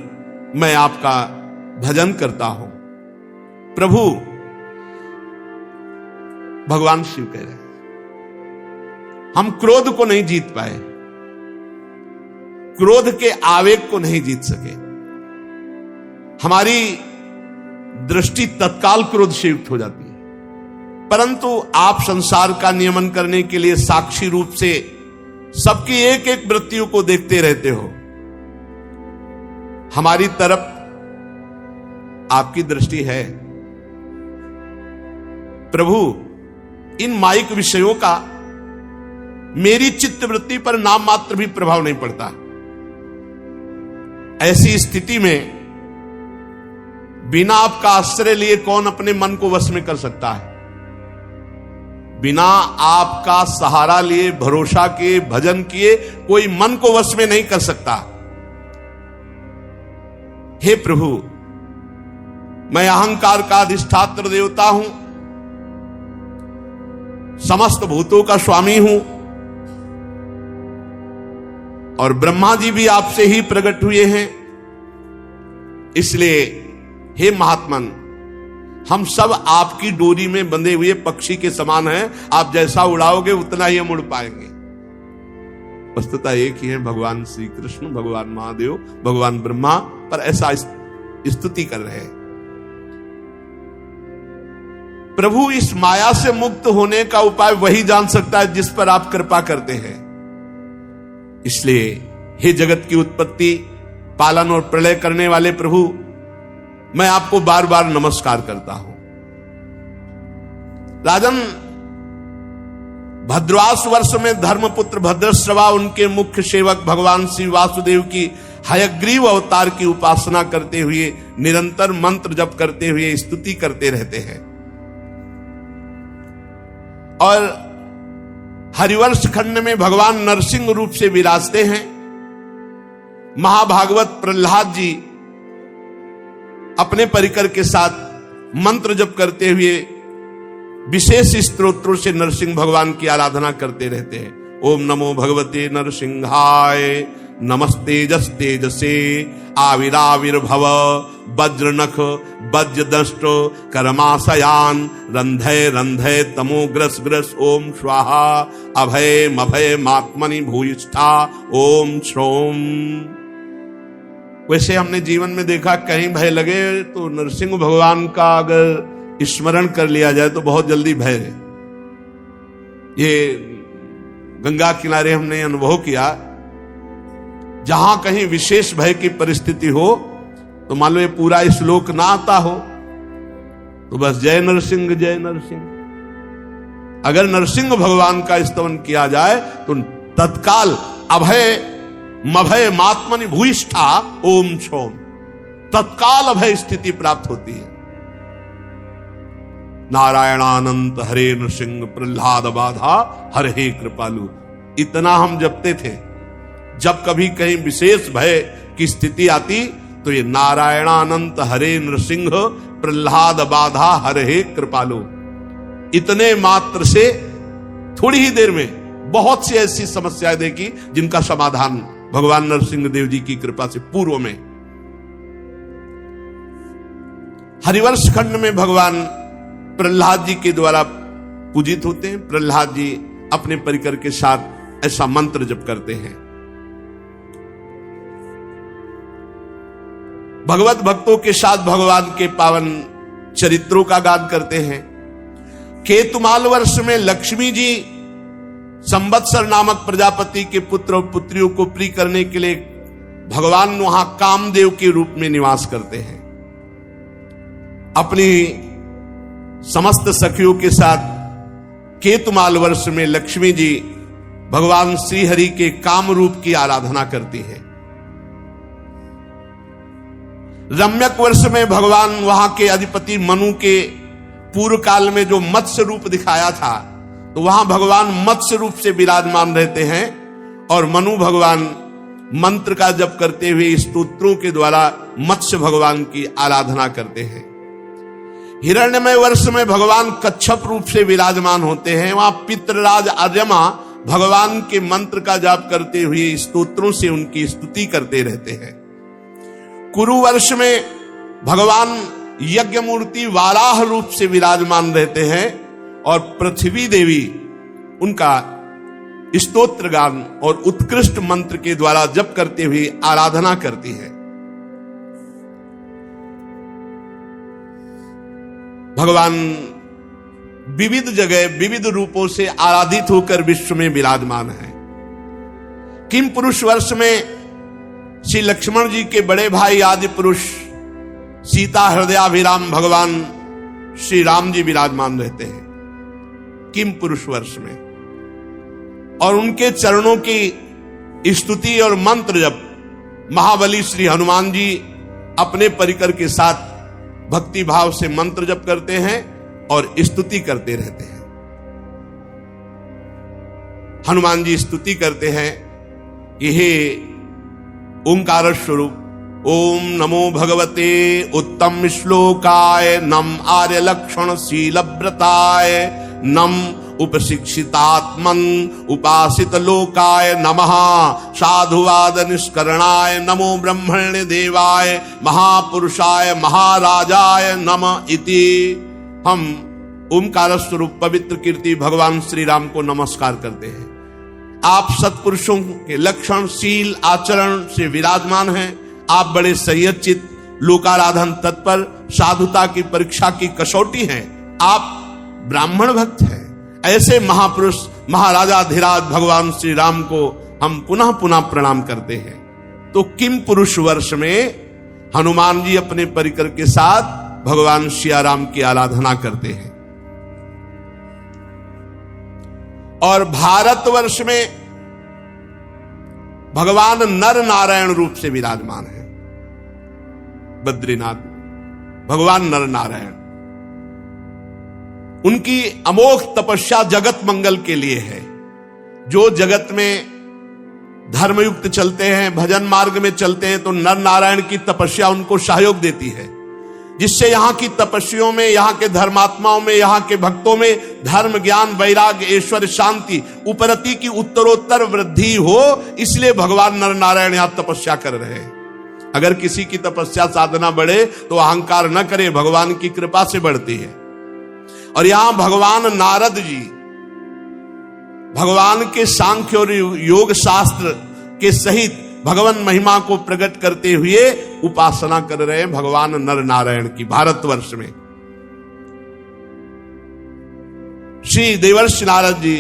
मैं आपका भजन करता हूं। प्रभु, भगवान शिव कह रहे हैं, हम क्रोध को नहीं जीत पाए, क्रोध के आवेग को नहीं जीत सके। हमारी दृष्टि तत्काल क्रोध से युक्त हो जाती है, परंतु आप संसार का नियमन करने के लिए साक्षी रूप से सबकी एक एक वृत्तियों को देखते रहते हो। हमारी तरफ आपकी दृष्टि है। प्रभु, इन माइक विषयों का मेरी चित्तवृत्ति पर नाम मात्र भी प्रभाव नहीं पड़ता। ऐसी स्थिति में बिना आपका आश्रय लिए कौन अपने मन को वश में कर सकता है? बिना आपका सहारा लिए, भरोसा किए, भजन किए, कोई मन को वश में नहीं कर सकता। हे प्रभु, मैं अहंकार का अधिष्ठात्र देवता हूं, समस्त भूतों का स्वामी हूं, और ब्रह्मा जी भी आपसे ही प्रकट हुए हैं। इसलिए हे महात्मन, हम सब आपकी डोरी में बंधे हुए पक्षी के समान हैं। आप जैसा उड़ाओगे उतना ही हम उड़ पाएंगे। वस्तुतः एक ही है, भगवान श्री कृष्ण, भगवान महादेव, भगवान ब्रह्मा, पर ऐसा स्तुति कर रहे हैं। प्रभु इस माया से मुक्त होने का उपाय वही जान सकता है जिस पर आप कृपा करते हैं। इसलिए हे जगत की उत्पत्ति, पालन और प्रलय करने वाले प्रभु, मैं आपको बार बार नमस्कार करता हूं। राजन, भद्रवास वर्ष में धर्मपुत्र भद्रश्रवा उनके मुख्य सेवक भगवान श्री वासुदेव की हयग्रीव अवतार की उपासना करते हुए निरंतर मंत्र जप करते हुए स्तुति करते रहते हैं। और हरिवंश खंड में भगवान नरसिंह रूप से विराजते हैं। महाभागवत प्रहलाद जी अपने परिकर के साथ मंत्र जप करते हुए विशेष स्तोत्रों से नरसिंह भगवान की आराधना करते रहते हैं। ओम नमो भगवते नरसिंहाय, नमस्तेजस तेजसे, आविराविर्भव, वज्रनख वज्रदष्ट कर्माशयान, रंधय रंधय तमोग्रस ग्रस, ओम स्वाहा अभय मभय मात्मनि भूयिष्ठा, ओम श्रोम। वैसे हमने जीवन में देखा, कहीं भय लगे तो नरसिंह भगवान का अगर स्मरण कर लिया जाए तो बहुत जल्दी भय है। ये गंगा किनारे हमने अनुभव किया, जहां कहीं विशेष भय की परिस्थिति हो तो मान लो ये पूरा श्लोक ना आता हो तो बस जय नरसिंह जय नरसिंह। अगर नरसिंह भगवान का स्तवन किया जाए तो तत्काल अभय मभय मात्मनि भूयिष्ठा, ओम छोम, तत्काल अभय स्थिति प्राप्त होती है। नारायणानंत हरे नृसिंह प्रहलाद बाधा हर हे कृपालु, इतना हम जपते थे। जब कभी कहीं विशेष भय की स्थिति आती तो ये नारायणानंत हरे नृसिंह प्रहलाद बाधा हर हे कृपालु, इतने मात्र से थोड़ी ही देर में बहुत सी ऐसी समस्याएं देखी जिनका समाधान भगवान नरसिंह देव जी की कृपा से पूर्व में। हरिवंश खंड में भगवान प्रहलाद जी के द्वारा पूजित होते हैं। प्रहलाद जी अपने परिकर के साथ ऐसा मंत्र जप करते हैं। भगवत भक्तों के साथ भगवान के पावन चरित्रों का गान करते हैं। केतुमाल वर्ष में लक्ष्मी जी संवत्सर नामक प्रजापति के पुत्र और पुत्रियों को प्रिय करने के लिए भगवान वहां कामदेव के रूप में निवास करते हैं। अपनी समस्त सखियों के साथ केतुमाल वर्ष में लक्ष्मी जी भगवान श्री हरि के काम रूप की आराधना करती है। रम्यक वर्ष में भगवान वहां के अधिपति मनु के पूर्व काल में जो मत्स्य रूप दिखाया था, तो वहां भगवान मत्स्य रूप से विराजमान रहते हैं और मनु भगवान मंत्र का जप करते हुए स्तोत्रों के द्वारा मत्स्य भगवान की आराधना करते हैं। हिरण्यमय वर्ष में भगवान कच्छप रूप से विराजमान होते हैं। वहां पितृराज आर्यमा भगवान के मंत्र का जाप करते हुए स्तोत्रों से उनकी स्तुति करते रहते हैं। कुरु वर्ष में भगवान यज्ञ मूर्ति वाराह रूप से विराजमान रहते हैं और पृथ्वी देवी उनका स्तोत्र गान और उत्कृष्ट मंत्र के द्वारा जप करते हुए आराधना करती है। भगवान विविध जगह विविध रूपों से आराधित होकर विश्व में विराजमान है। किम पुरुष वर्ष में श्री लक्ष्मण जी के बड़े भाई आदि पुरुष सीता हृदयाभिराम भगवान श्री राम जी विराजमान रहते हैं किम पुरुष वर्ष में, और उनके चरणों की स्तुति और मंत्र जप महाबली श्री हनुमान जी अपने परिकर के साथ भक्ति भाव से मंत्र जप करते हैं और स्तुति करते रहते हैं। हनुमान जी स्तुति करते हैं कि हे ओंकार स्वरूप, ओम नमो भगवते उत्तम श्लोकाय, नम आर्य लक्षण शीलव्रताय, नम उपशिक्षितात्मन उपासित लोकाय नमः, साधुवाद निष्करणाय नमो ब्रह्मण्य देवाय, महापुरुषाय महाराजाय नमः इति। हम ओंकार स्वरूप पवित्र कीर्ति भगवान श्री राम को नमस्कार करते हैं। आप सत्पुरुषों के लक्षण शील आचरण से विराजमान हैं। आप बड़े संयतचित, लोकाराधन तत्पर, साधुता की परीक्षा की कसौटी हैं। आप ब्राह्मण भक्त है। ऐसे महापुरुष महाराजाधिराज भगवान श्री राम को हम पुनः पुनः प्रणाम करते हैं। तो किम पुरुष वर्ष में हनुमान जी अपने परिकर के साथ भगवान सियाराम की आराधना करते हैं। और भारतवर्ष में भगवान नर नारायण रूप से विराजमान है। बद्रीनाथ भगवान नर नारायण, उनकी अमोघ तपस्या जगत मंगल के लिए है। जो जगत में धर्मयुक्त चलते हैं, भजन मार्ग में चलते हैं, तो नर नारायण की तपस्या उनको सहयोग देती है, जिससे यहां की तपस्वियों में, यहां के धर्मात्माओं में, यहां के भक्तों में धर्म ज्ञान वैराग्य ऐश्वर्य शांति उपरति की उत्तरोत्तर वृद्धि हो। इसलिए भगवान नर नारायण यहां तपस्या कर रहे हैं। अगर किसी की तपस्या साधना बढ़े तो अहंकार न करे, भगवान की कृपा से बढ़ती है। और यहां भगवान नारद जी भगवान के सांख्य और योग शास्त्र के सहित भगवान महिमा को प्रकट करते हुए उपासना कर रहे हैं भगवान नर नारायण की भारतवर्ष में। श्री देवर्षि नारद जी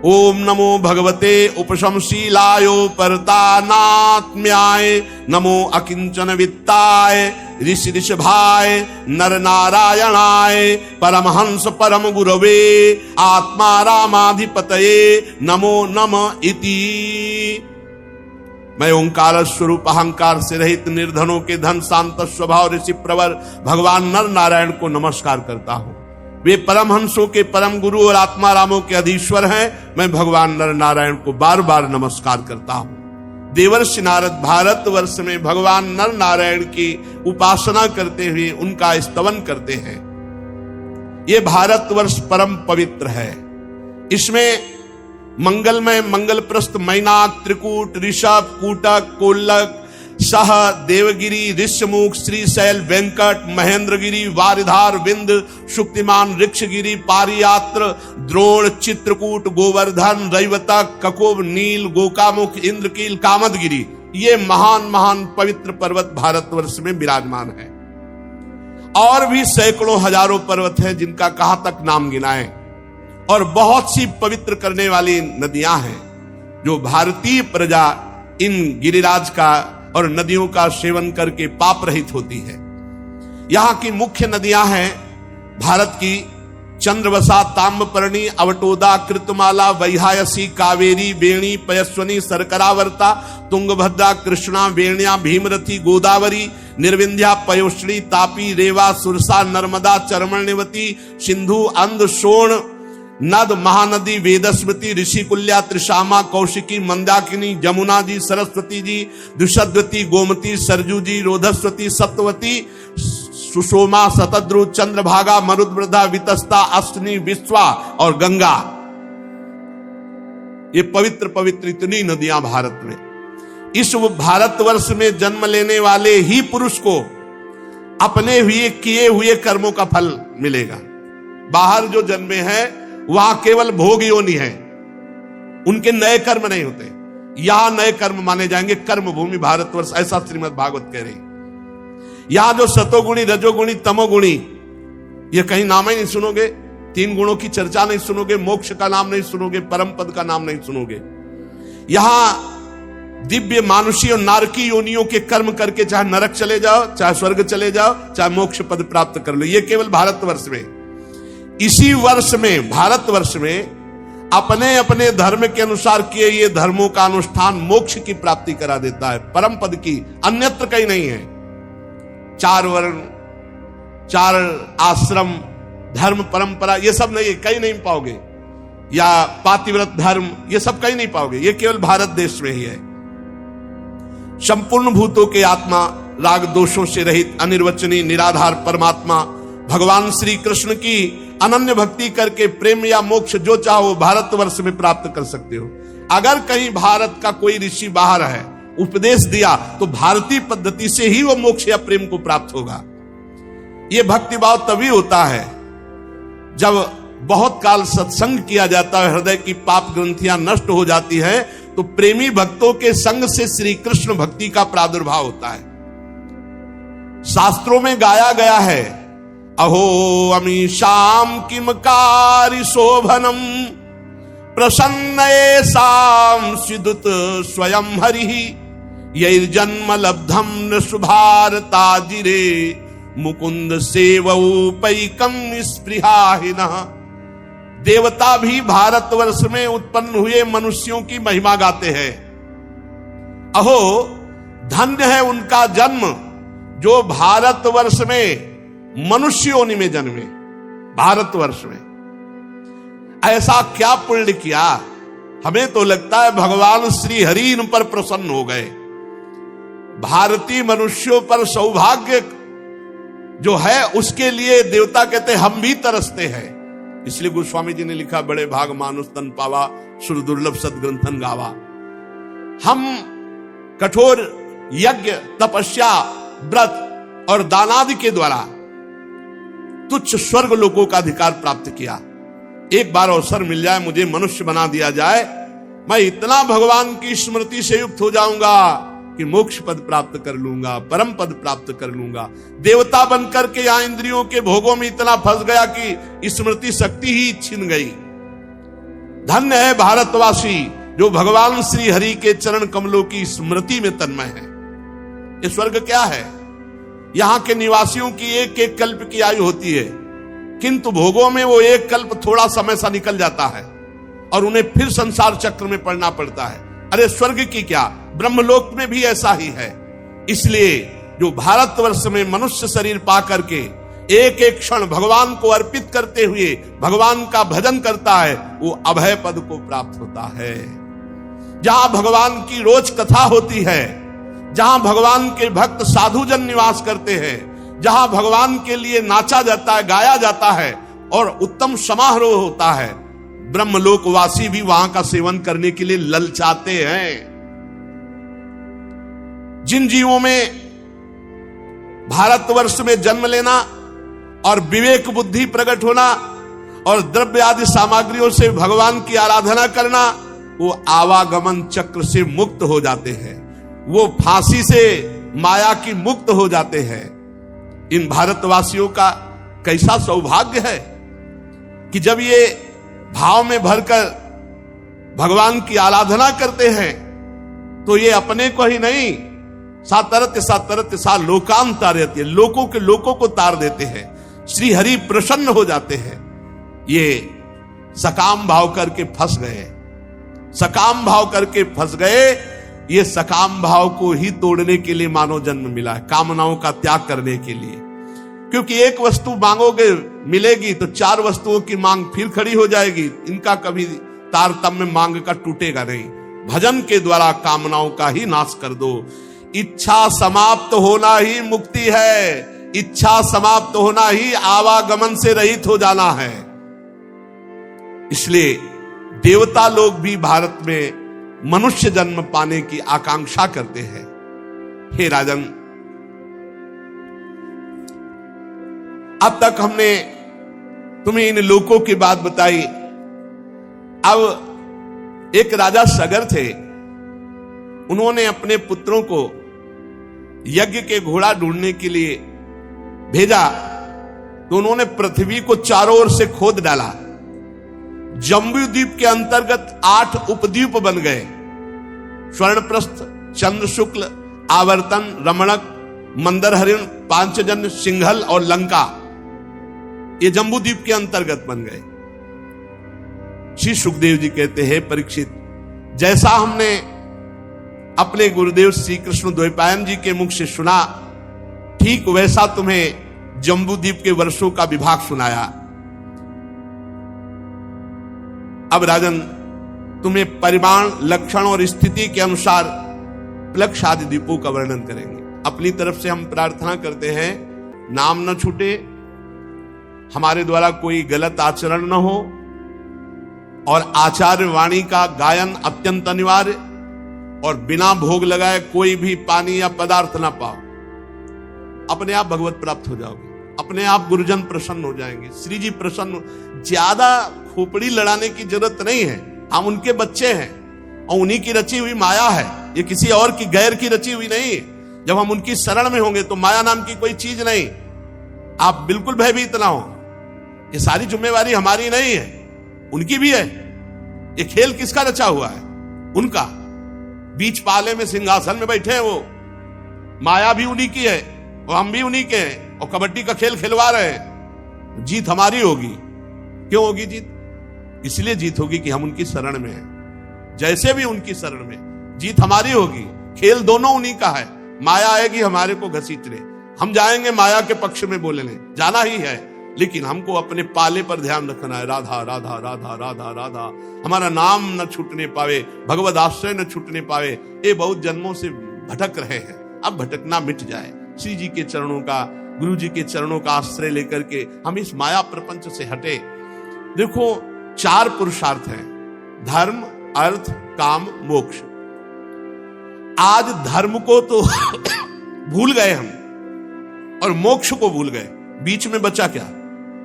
ओम नमो भगवते उपशमशीलायो परतानात्म्याय नमो अकिंचन वित्ताय ऋषि ऋषभाय नर नारायणाय परमहंस परम गुरवे आत्मा रामाधिपतये नमो नमः इति। मैं ओंकार स्वरूप अहंकार से रहित निर्धनों के धन शांत स्वभाव ऋषि प्रवर भगवान नर नारायण को नमस्कार करता हूं। वे परमहंसों के परम गुरु और आत्मा रामों के अधीश्वर हैं। मैं भगवान नर नारायण को बार बार नमस्कार करता हूं। देवर्षि नारद भारतवर्ष में भगवान नर नारायण की उपासना करते हुए उनका स्तवन करते हैं। ये भारतवर्ष परम पवित्र है। इसमें मंगलमय मंगलप्रस्थ मैनाक त्रिकूट ऋषभ कूटक कोल्लक सह देवगिरी ऋष्यमुख श्रीशैल वेंकट महेंद्रगिरी वारिधार विंद शुक्तिमान ऋक्षगिरी पारियात्र द्रोण चित्रकूट गोवर्धन रैवतक ककुब नील गोकामुख इंद्रकील कामदगिरी, ये महान महान पवित्र पर्वत भारतवर्ष में विराजमान है। और भी सैकड़ों हजारों पर्वत हैं जिनका कहां तक नाम गिनाएं। और बहुत सी पवित्र करने वाली नदियां हैं जो भारतीय प्रजा इन गिरिराज का और नदियों का सेवन करके पाप रहित होती है। यहां की मुख्य नदियां हैं भारत की चंद्रवसा ताम्रपर्णी अवटोदा कृतमाला वैहायसी कावेरी बेणी पयस्वनी सरकरावर्ता तुंगभद्रा कृष्णा वेण्या भीमरथी गोदावरी निर्विंध्या पयोश्री तापी रेवा सुरसा नर्मदा चरमण्यवती सिंधु अंध सोण नद महानदी वेदस्मृति ऋषिकुल्या त्रिशामा कौशिकी मंदाकिनी जमुना जी सरस्वती जी दुषद्वती गोमती सरजू जी रोधस्वती सप्तवती सुषोमा शतद्रु चंद्रभागा मरुद्वृद्धा वितस्ता अष्टनी विश्वा और गंगा। ये पवित्र पवित्र इतनी नदियां भारत में। इस भारतवर्ष में जन्म लेने वाले ही पुरुष को अपने हुए किए हुए कर्मों का फल मिलेगा। बाहर जो जन्मे हैं वहां केवल भोग योनि है, उनके नए कर्म नहीं होते। यहां नए कर्म माने जाएंगे। कर्म भूमि भारतवर्ष, ऐसा श्रीमद् भागवत कह रही। यहां जो सतोगुणी रजोगुणी तमोगुणी, ये कहीं नाम ही नहीं सुनोगे। 3 गुणों की चर्चा नहीं सुनोगे, मोक्ष का नाम नहीं सुनोगे, परम पद का नाम नहीं सुनोगे। यहां दिव्य मानुषी और नारकी योनियों के कर्म करके चाहे नरक चले जाओ, चाहे स्वर्ग चले जाओ, चाहे मोक्ष पद प्राप्त कर लो। ये केवल भारतवर्ष में। इसी वर्ष में भारतवर्ष में अपने अपने धर्म के अनुसार किए ये धर्मों का अनुष्ठान मोक्ष की प्राप्ति करा देता है, परम पद की, अन्यत्र कहीं नहीं है। 4 वर्ण 4 आश्रम धर्म परंपरा ये सब नहीं, कहीं नहीं पाओगे। या पातिव्रत धर्म ये सब कहीं नहीं पाओगे। ये केवल भारत देश में ही है। संपूर्ण भूतों के आत्मा राग दोषों से रहित अनिर्वचनीय निराधार परमात्मा भगवान श्री कृष्ण की अनन्य भक्ति करके प्रेम या मोक्ष जो चाहो भारतवर्ष में प्राप्त कर सकते हो। अगर कहीं भारत का कोई ऋषि बाहर है, उपदेश दिया, तो भारतीय पद्धति से ही वो मोक्ष या प्रेम को प्राप्त होगा। ये भक्तिभाव तभी होता है जब बहुत काल सत्संग किया जाता है, हृदय की पाप ग्रंथियां नष्ट हो जाती है, तो प्रेमी भक्तों के संग से श्री कृष्ण भक्ति का प्रादुर्भाव होता है। शास्त्रों में गाया गया है अहो अमीशाम किमकारी शोभनम प्रसन्न येषां स्विदुत स्वयं हरिः यैर्जन्म लब्धम न शुभारताजिरे मुकुंद सेवौपैकम स्पृहाहिनः। देवता भी भारतवर्ष में उत्पन्न हुए मनुष्यों की महिमा गाते हैं। अहो धन्य है उनका जन्म जो भारतवर्ष में मनुष्य योनि में जन्मे। भारतवर्ष में ऐसा क्या पुण्य किया, हमें तो लगता है भगवान श्री हरि इन पर प्रसन्न हो गए। भारतीय मनुष्यों पर सौभाग्य जो है उसके लिए देवता कहते हम भी तरसते हैं। इसलिए गोस्वामी जी ने लिखा, बड़े भाग मानुष तन पावा सुर दुर्लभ सदग्रंथन गावा। हम कठोर यज्ञ तपस्या व्रत और दानादि के द्वारा तुच्छ स्वर्ग लोकों का अधिकार प्राप्त किया। एक बार अवसर मिल जाए, मुझे मनुष्य बना दिया जाए, मैं इतना भगवान की स्मृति से युक्त हो जाऊंगा कि मोक्ष पद प्राप्त कर लूंगा, परम पद प्राप्त कर लूंगा। देवता बनकर के यहां इंद्रियों के भोगों में इतना फंस गया कि स्मृति शक्ति ही छिन गई। धन्य है भारतवासी जो भगवान श्री हरि के चरण कमलों की स्मृति में तन्मय है। ये स्वर्ग क्या है? यहां के निवासियों की एक एक कल्प की आयु होती है, किंतु भोगों में वो एक कल्प थोड़ा समय सा निकल जाता है और उन्हें फिर संसार चक्र में पड़ना पड़ता है। अरे स्वर्ग की क्या, ब्रह्मलोक में भी ऐसा ही है। इसलिए जो भारतवर्ष में मनुष्य शरीर पा करके एक एक क्षण भगवान को अर्पित करते हुए भगवान का भजन करता है, वो अभय पद को प्राप्त होता है। जहां भगवान की रोज कथा होती है, जहां भगवान के भक्त साधुजन निवास करते हैं, जहां भगवान के लिए नाचा जाता है, गाया जाता है और उत्तम समारोह होता है, ब्रह्मलोकवासी भी वहां का सेवन करने के लिए ललचाते हैं। जिन जीवों में भारतवर्ष में जन्म लेना और विवेक बुद्धि प्रकट होना और द्रव्य आदि सामग्रियों से भगवान की आराधना करना, वो आवागमन चक्र से मुक्त हो जाते हैं, वो फांसी से माया की मुक्त हो जाते हैं। इन भारतवासियों का कैसा सौभाग्य है कि जब ये भाव में भरकर भगवान की आराधना करते हैं तो ये अपने को ही नहीं, सातरत्य सा लोकांतारयते, लोकों के लोकों को तार देते हैं। श्री हरि प्रसन्न हो जाते हैं। ये सकाम भाव करके फंस गए, सकाम भाव करके फंस गए। ये सकाम भाव को ही तोड़ने के लिए मानव जन्म मिला है, कामनाओं का त्याग करने के लिए। क्योंकि एक वस्तु मांगोगे मिलेगी तो चार वस्तुओं की मांग फिर खड़ी हो जाएगी। इनका कभी तारतम्य मांग का टूटेगा नहीं। भजन के द्वारा कामनाओं का ही नाश कर दो। इच्छा समाप्त होना ही मुक्ति है, इच्छा समाप्त होना ही आवागमन से रहित हो जाना है। इसलिए देवता लोग भी भारत में मनुष्य जन्म पाने की आकांक्षा करते हैं। हे राजन, अब तक हमने तुम्हें इन लोकों की बात बताई। अब एक राजा सगर थे, उन्होंने अपने पुत्रों को यज्ञ के घोड़ा ढूंढने के लिए भेजा तो उन्होंने पृथ्वी को चारों ओर से खोद डाला। जम्बू द्वीप के अंतर्गत 8 उपद्वीप बन गए। स्वर्णप्रस्थ, चंद्र शुक्ल, आवर्तन, रमणक, मंदरहरिण, पांचजन्य, सिंघल और लंका, ये जम्बू द्वीप के अंतर्गत बन गए। श्री सुखदेव जी कहते हैं, परीक्षित, जैसा हमने अपने गुरुदेव श्री कृष्ण द्वैपायन जी के मुख से सुना, ठीक वैसा तुम्हें जम्बू द्वीप के वर्षों का विभाग सुनाया। अब राजन, तुम्हें परिमाण, लक्षण और स्थिति के अनुसार प्लक्ष आदि द्वीपों का वर्णन करेंगे। अपनी तरफ से हम प्रार्थना करते हैं, नाम न छूटे, हमारे द्वारा कोई गलत आचरण न हो और आचार्य वाणी का गायन अत्यंत अनिवार्य, और बिना भोग लगाए कोई भी पानी या पदार्थ ना पाओ। अपने आप भगवत प्राप्त हो जाओगे, अपने आप गुरुजन प्रसन्न हो जाएंगे, श्री जी प्रसन्न। ज्यादा खोपड़ी लड़ाने की जरूरत नहीं है, हम उनके बच्चे हैं और उन्हीं की रची हुई माया है, ये किसी और की गैर की रची हुई नहीं है। जब हम उनकी शरण में होंगे तो माया नाम की कोई चीज नहीं। आप बिल्कुल भयभीत ना हो। ये सारी जिम्मेवारी हमारी नहीं है, उनकी भी है। ये खेल किसका रचा हुआ है? उनका। बीच पाले में सिंहासन में बैठे हैं वो, माया भी उन्हीं की है और हम भी उन्हीं के हैं, और कबड्डी का खेल खिलवा रहे हैं। जीत हमारी होगी। क्यों होगी जीत? इसलिए जीत होगी कि हम उनकी शरण में हैं। जैसे भी उनकी शरण में जीत हमारी होगी। खेल दोनों उन्हीं का है। माया आएगी हमारे को घसीटने, हम जाएंगे माया के पक्ष में बोलने, जाना ही है, लेकिन हमको अपने पाले पर ध्यान रखना है। राधा राधा राधा राधा राधा, हमारा नाम न छूटने पावे, भगवद आश्रय न छूटने पावे। ये बहुत जन्मों से भटक रहे हैं, अब भटकना मिट जाए। श्री जी के चरणों का, गुरु जी के चरणों का आश्रय लेकर के हम इस माया प्रपंच से हटे। देखो 4 पुरुषार्थ हैं, धर्म, अर्थ, काम, मोक्ष। आज धर्म को तो भूल गए हम और मोक्ष को भूल गए। बीच में बचा क्या?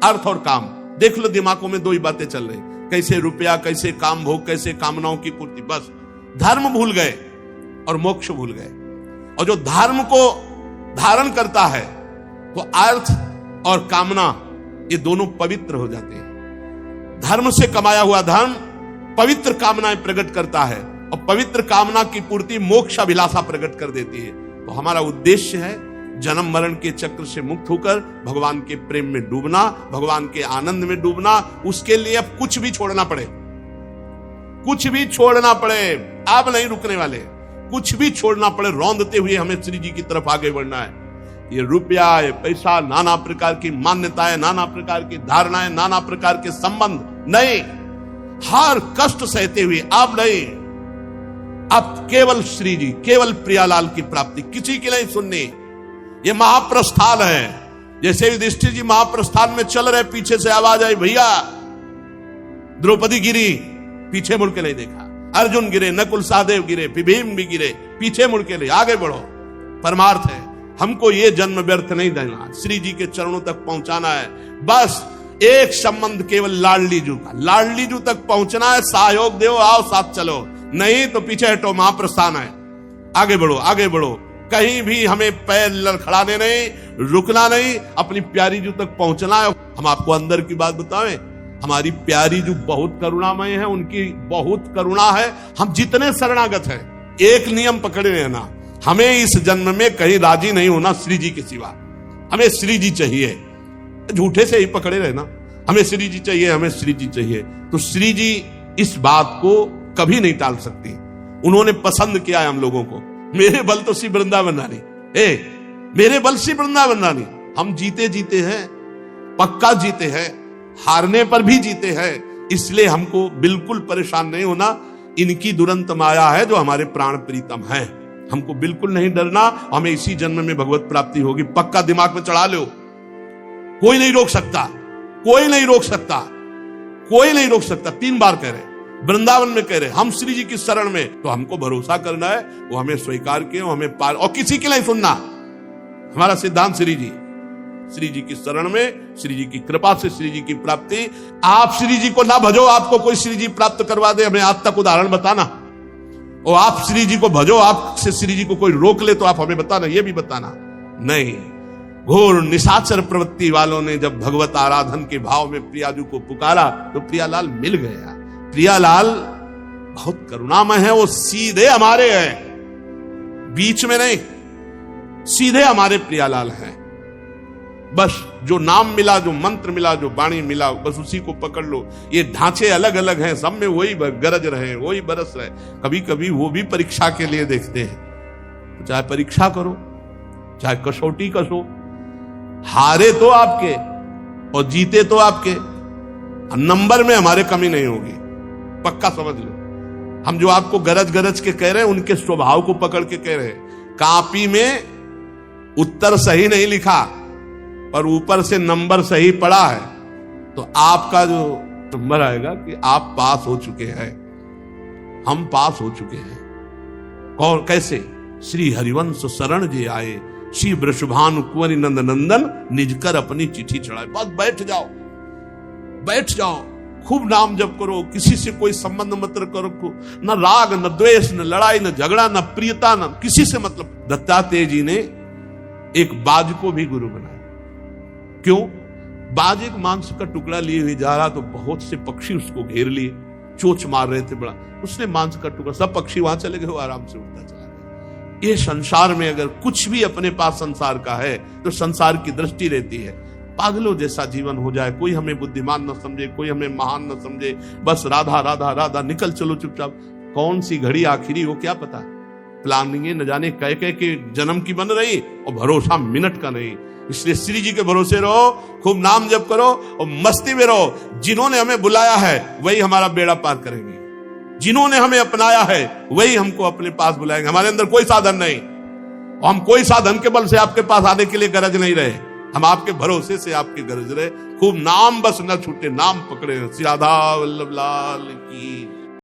अर्थ और काम। देख लो दिमागों में 2 ही बातें चल रही, कैसे रुपया, कैसे काम भोग, कैसे कामनाओं की पूर्ति। बस धर्म भूल गए और मोक्ष भूल गए। और जो धर्म को धारण करता है तो अर्थ और कामना ये दोनों पवित्र हो जाते हैं। धर्म से कमाया हुआ धर्म पवित्र कामनाएं प्रकट करता है और पवित्र कामना की पूर्ति मोक्ष अभिलाषा प्रकट कर देती है। तो हमारा उद्देश्य है जन्म मरण के चक्र से मुक्त होकर भगवान के प्रेम में डूबना, भगवान के आनंद में डूबना। उसके लिए अब कुछ भी छोड़ना पड़े, कुछ भी छोड़ना पड़े, आप नहीं रुकने वाले। कुछ भी छोड़ना पड़े, रौंदते हुए हमें श्री जी की तरफ आगे बढ़ना है। ये रुपया, ये पैसा, नाना प्रकार की मान्यताएं, नाना प्रकार की धारणाएं, नाना प्रकार के संबंध नहीं, हर कष्ट सहते हुए आप नहीं, अब केवल श्री जी, केवल प्रियालाल की प्राप्ति, किसी की नहीं सुननी। ये महाप्रस्थान है। जैसे युधिष्ठिर जी महाप्रस्थान में चल रहे, पीछे से आवाज आई, भैया द्रौपदी गिरी, पीछे मुड़ के नहीं देखा। अर्जुन गिरे, नकुल सहदेव गिरे, भीम भी गिरे, पीछे मुड़ के नहीं, आगे बढ़ो। परमार्थ है, हमको ये जन्म व्यर्थ नहीं देना, श्री जी के चरणों तक पहुंचाना है। बस एक संबंध केवल लाडली जू का, लाडली जू तक पहुंचना है। सहयोग दो, आओ साथ चलो, नहीं तो पीछे हटो। महाप्रस्थान है, आगे बढ़ो, आगे बढ़ो। कहीं भी हमें पैर लड़खड़ाने नहीं, रुकना नहीं, अपनी प्यारी जू तक पहुंचना है। हम आपको अंदर की बात बताएं, हमारी प्यारी जू बहुत करुणामय है, उनकी बहुत करुणा है। हम जितने शरणागत हैं, एक नियम पकड़े रहना, हमें इस जन्म में कहीं राजी नहीं होना श्री जी के सिवा। हमें श्री जी चाहिए, झूठे से ही पकड़े रहना, हमें श्री जी चाहिए, हमें श्री जी चाहिए। तो श्री जी इस बात को कभी नहीं टाल सकती। उन्होंने पसंद किया है हम लोगों को। मेरे बल तो श्री वृंदावन रानी, मेरे बल श्री वृंदावन रानी। हम जीते जीते हैं, पक्का जीते हैं, हारने पर भी जीते हैं। इसलिए हमको बिल्कुल परेशान नहीं होना। इनकी दुरंत माया है जो हमारे प्राण प्रीतम है, हमको बिल्कुल नहीं डरना। हमें इसी जन्म में भगवत प्राप्ति होगी, पक्का दिमाग में चढ़ा लो। कोई नहीं रोक सकता, कोई नहीं रोक सकता, कोई नहीं रोक सकता। 3 बार कह रहे, वृंदावन में कह रहे, हम श्री जी की शरण में। तो हमको भरोसा करना है, वो हमें स्वीकार किए, हमें पार, और किसी की नहीं सुनना। हमारा सिद्धांत श्री जी, श्री जी की शरण में, श्री जी की कृपा से श्री जी की प्राप्ति। आप श्री जी को ना भजो, आपको कोई श्री जी प्राप्त करवा दे, हमें आज तक उदाहरण बताना। और आप श्री जी को भजो, आपसे श्री जी को कोई रोक ले तो आप हमें बताना, ये भी बताना नहीं। घोर निशाचर प्रवृत्ति वालों ने जब भगवत आराधन के भाव में प्रियाजू को पुकारा तो प्रियालाल मिल गया। प्रियालाल बहुत करुणामय है, वो सीधे हमारे हैं, बीच में नहीं, सीधे हमारे प्रियालाल हैं। बस जो नाम मिला, जो मंत्र मिला, जो वाणी मिला, बस उसी को पकड़ लो। ये ढांचे अलग अलग हैं, सब में वही गरज रहे, वही बरस रहे। कभी कभी वो भी परीक्षा के लिए देखते हैं। तो चाहे परीक्षा करो, चाहे कसौटी कसो, हारे तो आपके और जीते तो आपके, नंबर में हमारे कमी नहीं होगी, पक्का समझ लो। हम जो आपको गरज गरज के कह रहे हैं, उनके स्वभाव को पकड़ के कह रहे हैं। कॉपी में उत्तर सही नहीं लिखा पर ऊपर से नंबर सही पड़ा है, तो आपका जो नंबर आएगा कि आप पास हो चुके हैं, हम पास हो चुके हैं। कौन, कैसे? श्री हरिवंश शरण जे आए, श्री वृषभानु कुंवरी नंद नंदन निजकर अपनी चिट्ठी चढ़ाए। बस बैठ जाओ, बैठ जाओ, खूब नाम जप करो, किसी से कोई संबंध मत करो, न राग, न द्वेष, न लड़ाई, न झगड़ा, न प्रियता, न किसी से मतलब। दत्तात्रेय जी ने एक बाज को भी गुरु बनाया। क्यों? बाज एक मांस का टुकड़ा लिए हुए जा रहा तो बहुत से पक्षी उसको घेर लिए, चोंच मार रहे थे बड़ा। उसने मांस का टुकड़ा, सब पक्षी वहां चले गए, वो आराम से उड़ता चला गया। ये संसार में अगर कुछ भी अपने पास संसार का है तो संसार की दृष्टि रहती है। पागलों जैसा जीवन हो जाए, कोई हमें बुद्धिमान न समझे, कोई हमें महान न समझे, बस राधा राधा राधा, निकल चलो चुपचाप। कौन सी घड़ी आखिरी हो क्या पता। प्लानिंग न जाने कह कह के जन्म की बन रही और भरोसा मिनट का नहीं। इसलिए श्री जी के भरोसे रहो, खूब नाम जप करो और मस्ती में रहो। जिन्होंने हमें बुलाया है वही हमारा बेड़ा पार करेंगे, जिन्होंने हमें अपनाया है वही हमको अपने पास बुलाएंगे। हमारे अंदर कोई साधन नहीं, हम कोई साधन के बल से आपके पास आने के लिए गरज नहीं रहे, हम आपके भरोसे से आपके गरज रहे। खूब नाम बस न छूटे, नाम पकड़े। श्री राधा वल्लभ लाल की।